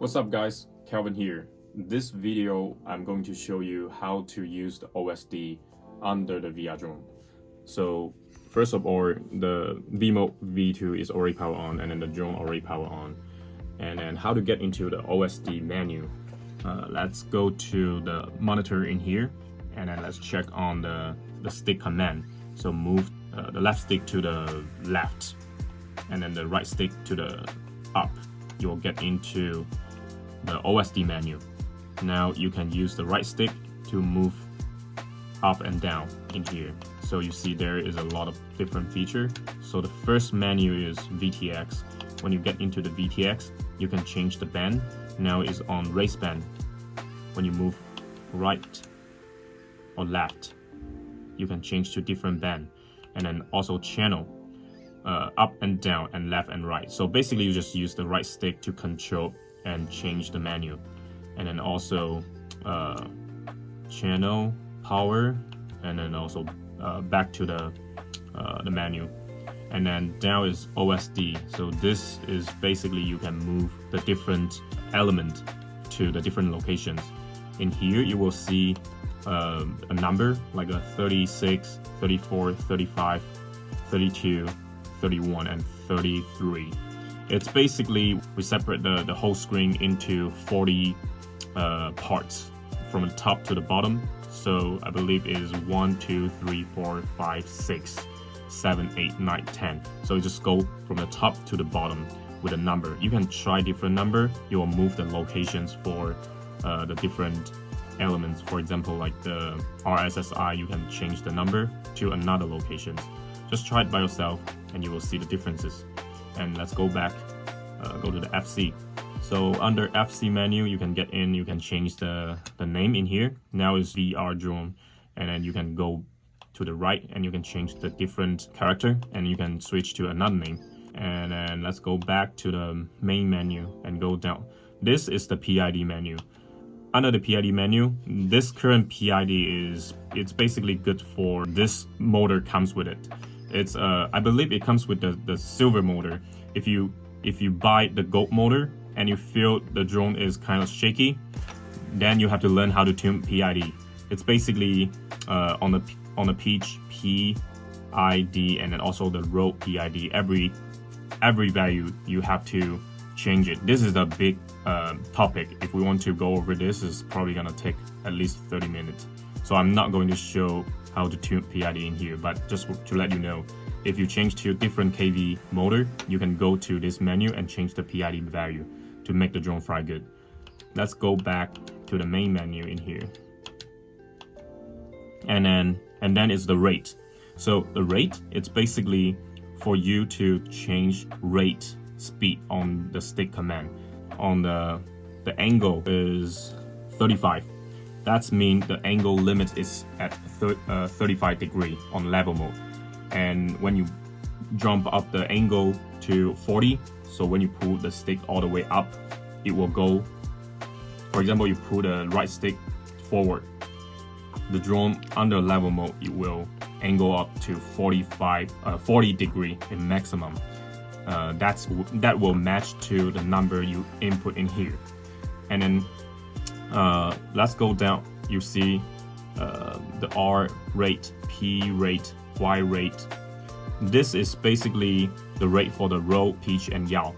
What's up guys, Calvin here. In this video, I'm going to show you how to use the OSD under the VRDrone. So first of all, the V-Mode V2 is already powered on and then the drone already powered on. And then how to get into the OSD menu. Let's go to the monitor in here and then let's check on the stick command. So move the left stick to the left and then the right stick to the up. You'll get into the OSD menu. Now you can use the right stick to move up and down in here. So you see there is a lot of different features. So the first menu is VTX. When you get into the VTX, you can change the band. Now it's on race band. When you move right or left, you can change to different band. And then also channel, up and down and left and right. So basically you just use the right stick to control and change the menu. And then also channel, power, and then also back to the menu. And then down is OSD. So this is basically you can move the different element to the different locations. In here you will see a number like a 36, 34, 35, 32, 31, and 33. It's basically we separate the whole screen into 40 parts from the top to the bottom. So I believe it is 1, 2, 3, 4, 5, 6, 7, 8, 9, 10. So you just go from the top to the bottom with a number. You can try different number. You will move the locations for the different elements. For example, like the RSSI, you can change the number to another location. Just try it by yourself and you will see the differences. And let's go back, go to the FC. So under FC menu, you can get in, you can change the name in here. Now it's VRDrone, and then you can go to the right and you can change the different character and you can switch to another name. And then let's go back to the main menu and go down. This is the PID menu. Under the PID menu, this current PID it's basically good for this motor comes with it. It's I believe it comes with the silver motor. If you buy the gold motor and you feel the drone is kind of shaky, then you have to learn how to tune PID. It's basically on the pitch PID and then also the roll PID. Every value you have to change it. This is a big topic. If we want to go over this, it's probably gonna take at least 30 minutes. So I'm not going to show how to tune PID in here, but just to let you know, if you change to a different KV motor, you can go to this menu and change the PID value to make the drone fly good. Let's go back to the main menu in here. And then it's the rate. So the rate, it's basically for you to change rate speed on the stick command. On the angle is 35. That means the angle limit is at 35 degree on level mode. And when you jump up the angle to 40, so when you pull the stick all the way up, it will go, for example, you pull the right stick forward, the drone under level mode, it will angle up to 40 degree in maximum. That will match to the number you input in here. And then let's go down. You see the R rate, P rate, Y rate. This is basically the rate for the roll, pitch, and yaw.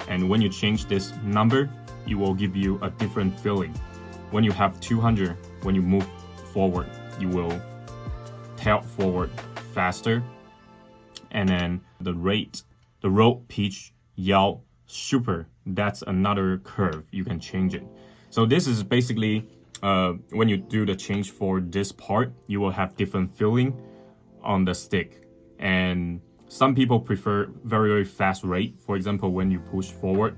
And when you change this number, it will give you a different feeling. When you have 200, when you move forward, you will tilt forward faster. And then the rate, the roll, pitch, yaw, super, that's another curve. You can change it. So this is basically when you do the change for this part, you will have different feeling on the stick. And some people prefer very, very fast rate. For example, when you push forward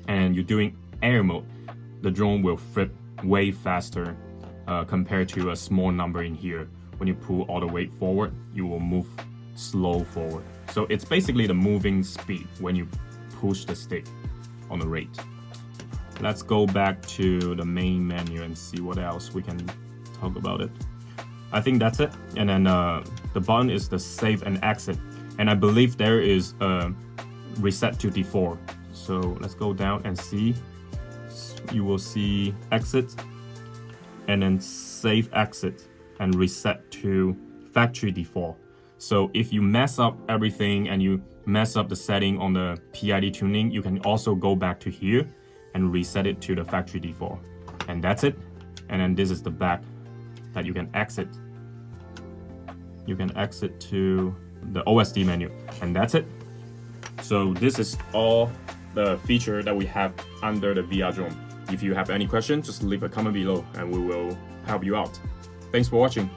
and you're doing air mode, the drone will flip way faster compared to a small number in here. When you pull all the way forward, you will move slow forward. So it's basically the moving speed when you push the stick on the rate. Let's go back to the main menu and see what else we can talk about it. I think that's it. And then the button is the save and exit. And I believe there is a reset to default. So let's go down and see. you will see exit and then save exit and reset to factory default. So if you mess up everything and you mess up the setting on the PID tuning, you can also go back to here and reset it to the factory default. And that's it. And then this is the back that you can exit. You can exit to the OSD menu, and that's it. So this is all the feature that we have under the VRDrone. If you have any questions, just leave a comment below and we will help you out. Thanks for watching.